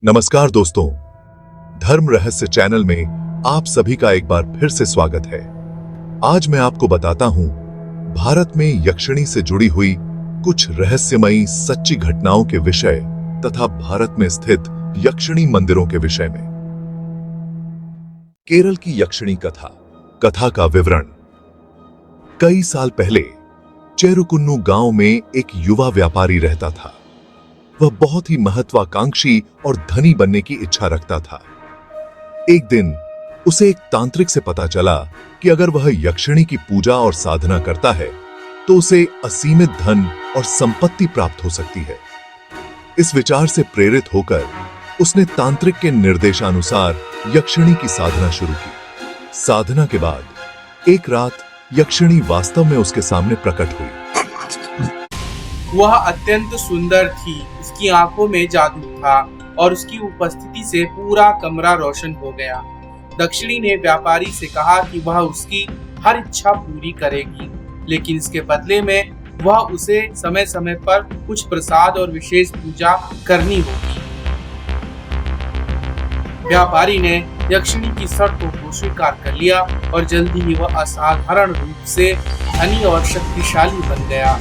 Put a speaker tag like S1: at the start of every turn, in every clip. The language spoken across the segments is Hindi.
S1: नमस्कार दोस्तों, धर्म रहस्य चैनल में आप सभी का एक बार फिर से स्वागत है। आज मैं आपको बताता हूं भारत में यक्षिणी से जुड़ी हुई कुछ रहस्यमयी सच्ची घटनाओं के विषय तथा भारत में स्थित यक्षिणी मंदिरों के विषय में। केरल की यक्षिणी कथा का विवरण। कई साल पहले चेरुकुन्नू गांव में एक युवा व्यापारी रहता था। वह बहुत ही महत्वाकांक्षी और धनी बनने की इच्छा रखता था। एक दिन उसे एक तांत्रिक से पता चला कि अगर वह यक्षिणी की पूजा और साधना करता है तो उसे असीमित धन और संपत्ति प्राप्त हो सकती है। इस विचार से प्रेरित होकर उसने तांत्रिक के निर्देशानुसार यक्षिणी की साधना शुरू की। साधना के बाद एक रात यक्षिणी वास्तव में उसके सामने प्रकट हुई।
S2: वह अत्यंत सुंदर थी, उसकी आंखों में जादू था और उसकी उपस्थिति से पूरा कमरा रोशन हो गया। दक्षिणी ने व्यापारी से कहा कि वह उसकी हर इच्छा पूरी करेगी, लेकिन इसके बदले में वह उसे समय समय पर कुछ प्रसाद और विशेष पूजा करनी होगी। व्यापारी ने यक्षिणी की शर्तों को स्वीकार कर लिया और जल्दी ही वह असाधारण रूप से धनी और शक्तिशाली बन गया।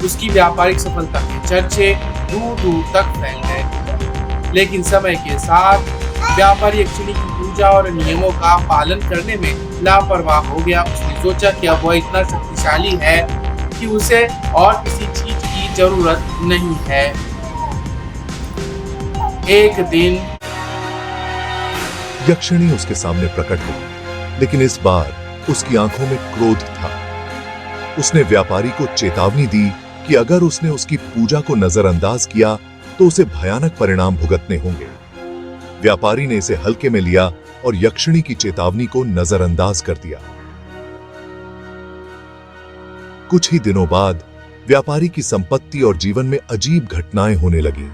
S2: उसकी व्यापारिक सफलता के चर्चे दूर दूर तक फैल गए। लेकिन समय के साथ व्यापारी यक्षिणी की पूजा और नियमों का पालन करने में लापरवाह हो गया। उसने सोचा कि अब वह इतना शक्तिशाली है कि उसे और किसी चीज की जरूरत नहीं है। एक दिन
S1: यक्षिणी उसके सामने प्रकट हुई, लेकिन इस बार उसकी आंखों में क्रोध था। उसने व्यापारी को चेतावनी दी कि अगर उसने उसकी पूजा को नजरअंदाज किया तो उसे भयानक परिणाम भुगतने होंगे। व्यापारी ने इसे हल्के में लिया और यक्षिणी की चेतावनी को नजरअंदाज कर दिया। कुछ ही दिनों बाद व्यापारी की संपत्ति और जीवन में अजीब घटनाएं होने लगी।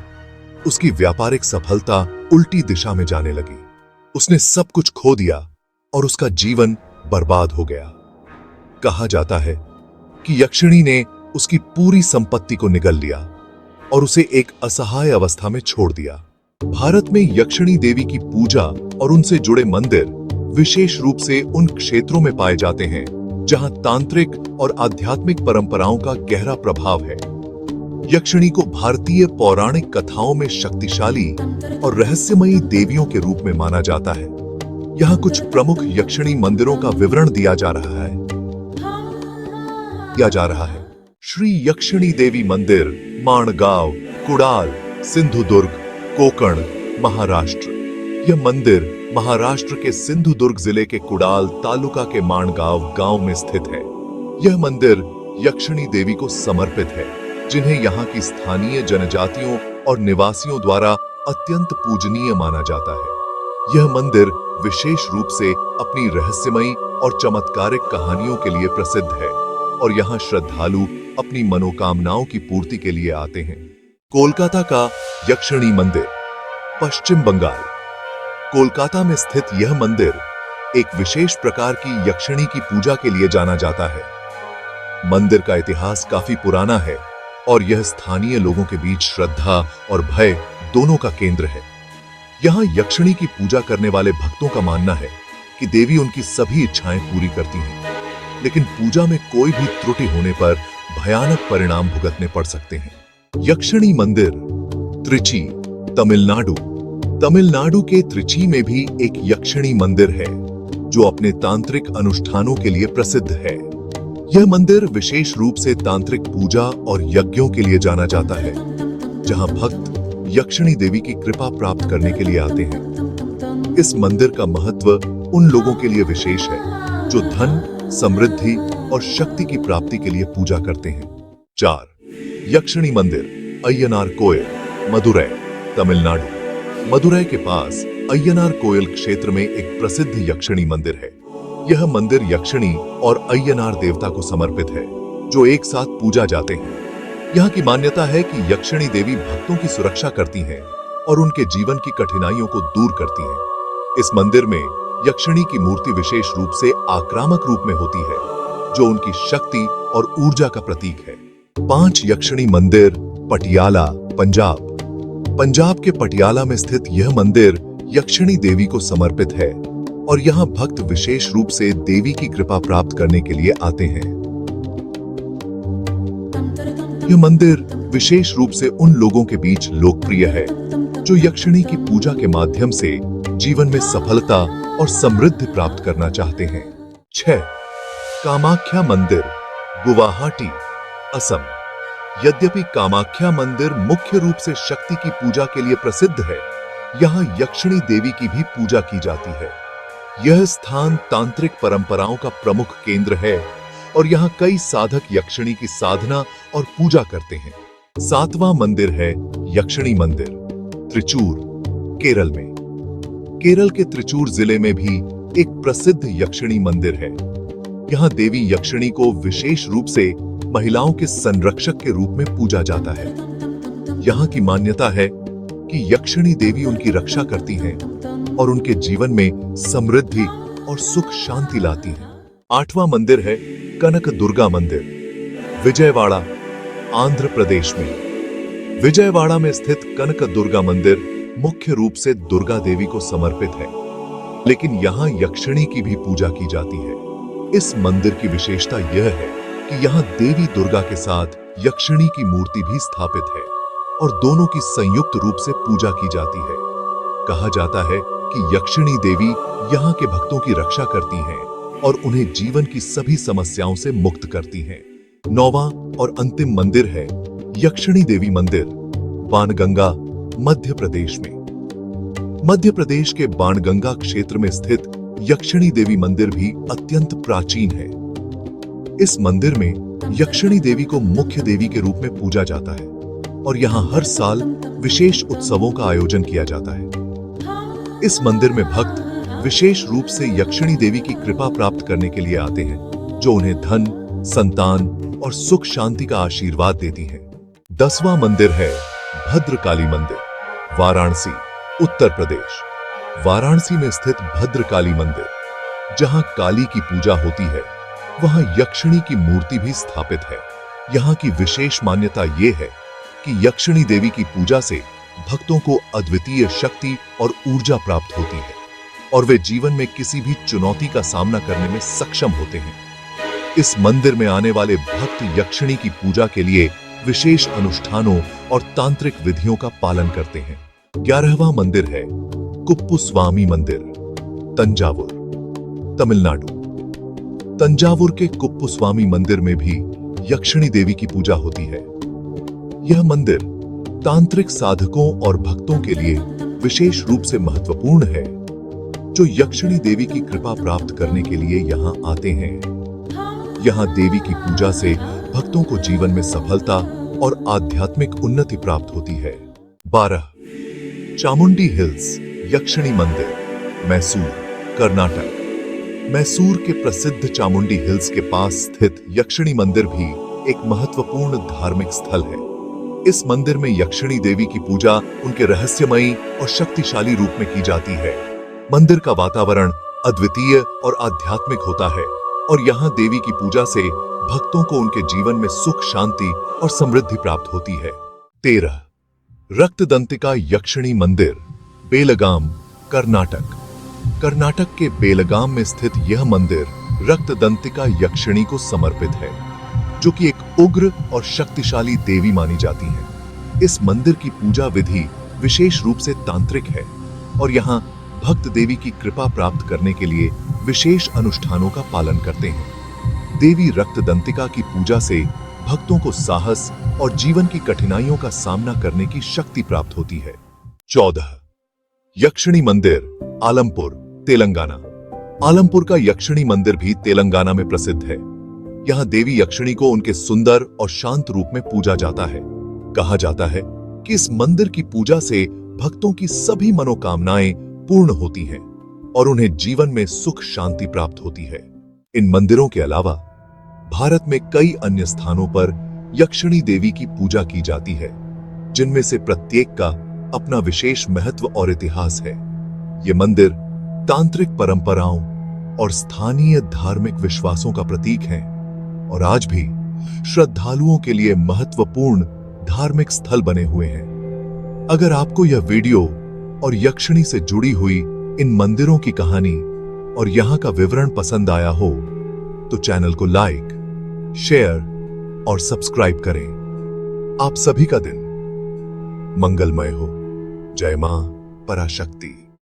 S1: उसकी व्यापारिक सफलता उल्टी दिशा में जाने लगी। उसने सब कुछ खो दिया और उसका जीवन बर्बाद हो गया। कहा जाता है कि यक्षिणी ने उसकी पूरी संपत्ति को निगल लिया और उसे एक असहाय अवस्था में छोड़ दिया। भारत में यक्षिणी देवी की पूजा और उनसे जुड़े मंदिर विशेष रूप से उन क्षेत्रों में पाए जाते हैं जहां तांत्रिक और आध्यात्मिक परंपराओं का गहरा प्रभाव है। यक्षिणी को भारतीय पौराणिक कथाओं में शक्तिशाली और रहस्यमयी देवियों के रूप में माना जाता है। यहाँ कुछ प्रमुख यक्षिणी मंदिरों का विवरण दिया जा रहा है। श्री यक्षिणी देवी मंदिर, माणगांव, कुडाल, सिंधुदुर्ग, कोकण, महाराष्ट्र। यह मंदिर महाराष्ट्र के सिंधुदुर्ग जिले के कुडाल तालुका के माणगांव गांव में स्थित है। यह मंदिर यक्षिणी देवी को समर्पित है, जिन्हें यहाँ की स्थानीय जनजातियों और निवासियों द्वारा अत्यंत पूजनीय माना जाता है। यह मंदिर विशेष रूप से अपनी रहस्यमयी और चमत्कारिक कहानियों के लिए प्रसिद्ध है और यहाँ श्रद्धालु अपनी मनोकामनाओं की पूर्ति के लिए आते हैं। कोलकाता का यक्षिणी मंदिर, पश्चिम बंगाल। कोलकाता में स्थित यह मंदिर एक विशेष प्रकार की यक्षिणी की पूजा के लिए जाना जाता है। मंदिर का इतिहास काफी पुराना है और यह स्थानीय लोगों के बीच श्रद्धा और भय दोनों का केंद्र है। यहाँ यक्षिणी की पूजा करने वाले भक्तों का मानना है कि देवी उनकी सभी इच्छाएं पूरी करती हैं, लेकिन पूजा में कोई भी त्रुटि होने पर भयानक परिणाम भुगतने पड़ सकते हैं। यक्षिणी मंदिर, त्रिची, तमिलनाडु। तमिलनाडु के त्रिची में भी एक यक्षिणी मंदिर है जो अपने तांत्रिक अनुष्ठानों के लिए प्रसिद्ध है। यह मंदिर विशेष रूप से तांत्रिक पूजा और यज्ञों के लिए जाना जाता है, जहां भक्त यक्षिणी देवी की कृपा प्राप्त करने के लिए आते हैं। इस मंदिर का महत्व उन लोगों के लिए विशेष है जो धन, समृद्धि और शक्ति की प्राप्ति के लिए पूजा करते हैं। 4. यक्षिणी मंदिर, अय्यनार कोयल, मदुरै, तमिलनाडु। मदुरै के पास अय्यनार कोयल क्षेत्र में एक प्रसिद्ध यक्षिणी मंदिर है। यह मंदिर यक्षिणी और अय्यनार देवता को समर्पित है, जो एक साथ पूजा जाते हैं। यहाँ की मान्यता है कि यक्षिणी देवी भक्तों की सुरक्षा करती हैं और उनके जीवन की कठिनाइयों को दूर करती हैं। इस मंदिर में यक्षिणी की मूर्ति विशेष रूप से आक्रामक रूप में होती है, जो उनकी शक्ति और ऊर्जा का प्रतीक है। 5. यक्षिणी मंदिर, पटियाला, पंजाब। पंजाब के पटियाला में स्थित यह मंदिर यक्षिणी देवी को समर्पित है और यहाँ भक्त विशेष रूप से देवी की कृपा प्राप्त करने के लिए आते हैं। यह मंदिर विशेष रूप से उन लोगों के बीच लोकप्रिय है जो यक्षिणी की पूजा के माध्यम से जीवन में सफलता और समृद्धि प्राप्त करना चाहते हैं। 6. कामाख्या मंदिर, गुवाहाटी, असम। यद्यपि कामाख्या मंदिर मुख्य रूप से शक्ति की पूजा के लिए प्रसिद्ध है, यहाँ यक्षिणी देवी की भी पूजा की जाती है। यह स्थान तांत्रिक परंपराओं का प्रमुख केंद्र है और यहाँ कई साधक यक्षिणी की साधना और पूजा करते हैं। 7वां मंदिर है यक्षिणी मंदिर, त्रिचूर, केरल में। केरल के त्रिचूर जिले में भी एक प्रसिद्ध यक्षिणी मंदिर है। यहाँ देवी यक्षिणी को विशेष रूप से महिलाओं के संरक्षक के रूप में पूजा जाता है। यहाँ की मान्यता है कि यक्षिणी देवी उनकी रक्षा करती हैं और उनके जीवन में समृद्धि और सुख शांति लाती हैं। 8वां मंदिर है कनक दुर्गा मंदिर, विजयवाड़ा, आंध्र प्रदेश में। विजयवाड़ा में स्थित कनक दुर्गा मंदिर मुख्य रूप से दुर्गा देवी को समर्पित है, लेकिन यहाँ यक्षिणी की भी पूजा की जाती है। इस मंदिर की विशेषता यह है कि यहाँ देवी दुर्गा के साथ यक्षिणी की मूर्ति भी स्थापित है और दोनों की संयुक्त रूप से पूजा की जाती है। कहा जाता है कि यक्षिणी देवी यहाँ के भक्तों की रक्षा करती हैं और उन्हें जीवन की सभी समस्याओं से मुक्त करती हैं। 9वां और अंतिम मंदिर है यक्षिणी देवी मंदिर, बाणगंगा, मध्य प्रदेश में। मध्य प्रदेश के बाणगंगा क्षेत्र में स्थित यक्षिणी देवी मंदिर भी अत्यंत प्राचीन है। इस मंदिर में यक्षिणी देवी को मुख्य देवी के रूप में पूजा जाता है और यहाँ हर साल विशेष उत्सवों का आयोजन किया जाता है। इस मंदिर में भक्त विशेष रूप से यक्षिणी देवी की कृपा प्राप्त करने के लिए आते हैं, जो उन्हें धन, संतान और सुख शांति का आशीर्वाद देती है। 10वां मंदिर है भद्रकाली मंदिर, वाराणसी, उत्तर प्रदेश। वाराणसी में स्थित भद्रकाली मंदिर, जहां काली की पूजा होती है, वहां यक्षिणी की मूर्ति भी स्थापित है। यहाँ की विशेष मान्यता यह है कि यक्षिणी देवी की पूजा से भक्तों को अद्वितीय शक्ति और ऊर्जा प्राप्त होती है और वे जीवन में किसी भी चुनौती का सामना करने में सक्षम होते हैं। इस मंदिर में आने वाले भक्त यक्षिणी की पूजा के लिए विशेष अनुष्ठानों और तांत्रिक विधियों का पालन करते हैं। 11वां मंदिर है कुप्पुस्वामी मंदिर, तंजावुर, तमिलनाडु। तंजावुर के कुप्पुस्वामी मंदिर में भी यक्षिणी देवी की पूजा होती है। यह मंदिर तांत्रिक साधकों और भक्तों के लिए विशेष रूप से महत्वपूर्ण है, जो यक्षिणी देवी की कृपा प्राप्त करने के लिए यहाँ आते हैं। यहाँ देवी की पूजा से भक्तों को जीवन में सफलता और आध्यात्मिक उन्नति प्राप्त होती है। 12. चामुंडी हिल्स यक्षिणी मंदिर, मैसूर, कर्नाटक। मैसूर के प्रसिद्ध चामुंडी हिल्स के पास स्थित यक्षिणी मंदिर भी एक महत्वपूर्ण धार्मिक स्थल है। इस मंदिर में यक्षिणी देवी की पूजा उनके रहस्यमयी और शक्तिशाली रूप में की जाती है। मंदिर का वातावरण अद्वितीय और आध्यात्मिक होता है और यहाँ देवी की पूजा से भक्तों को उनके जीवन में सुख, शांति और समृद्धि प्राप्त होती है। 13. रक्तदंतिका यक्षिणी मंदिर, बेलगाम, कर्नाटक। कर्नाटक के बेलगाम में स्थित यह मंदिर रक्तदंतिका यक्षिणी को समर्पित है, जो कि एक उग्र और शक्तिशाली देवी मानी जाती है। इस मंदिर की पूजा विधि विशेष रूप से तांत्रिक है और यहाँ भक्त देवी की कृपा प्राप्त करने के लिए विशेष अनुष्ठानों का पालन करते हैं। देवी रक्तदंतिका की पूजा से भक्तों को साहस और जीवन की कठिनाइयों का सामना करने की शक्ति प्राप्त होती है। 14. यक्षिणी मंदिर, आलमपुर, तेलंगाना। आलमपुर का यक्षिणी मंदिर भी तेलंगाना में प्रसिद्ध है। यहाँ देवी यक्षिणी को उनके सुंदर और शांत रूप में पूजा जाता है। कहा जाता है कि इस मंदिर की पूजा से भक्तों की सभी मनोकामनाएं पूर्ण होती हैं और उन्हें जीवन में सुख शांति प्राप्त होती है। इन मंदिरों के अलावा भारत में कई अन्य स्थानों पर यक्षिणी देवी की पूजा की जाती है, जिनमें से प्रत्येक का अपना विशेष महत्व और इतिहास है। ये मंदिर तांत्रिक परंपराओं और स्थानीय धार्मिक विश्वासों का प्रतीक हैं और आज भी श्रद्धालुओं के लिए महत्वपूर्ण धार्मिक स्थल बने हुए हैं। अगर आपको यह वीडियो और यक्षिणी से जुड़ी हुई इन मंदिरों की कहानी और यहां का विवरण पसंद आया हो तो चैनल को लाइक, शेयर और सब्सक्राइब करें। आप सभी का दिन मंगलमय हो। जय मां पराशक्ति।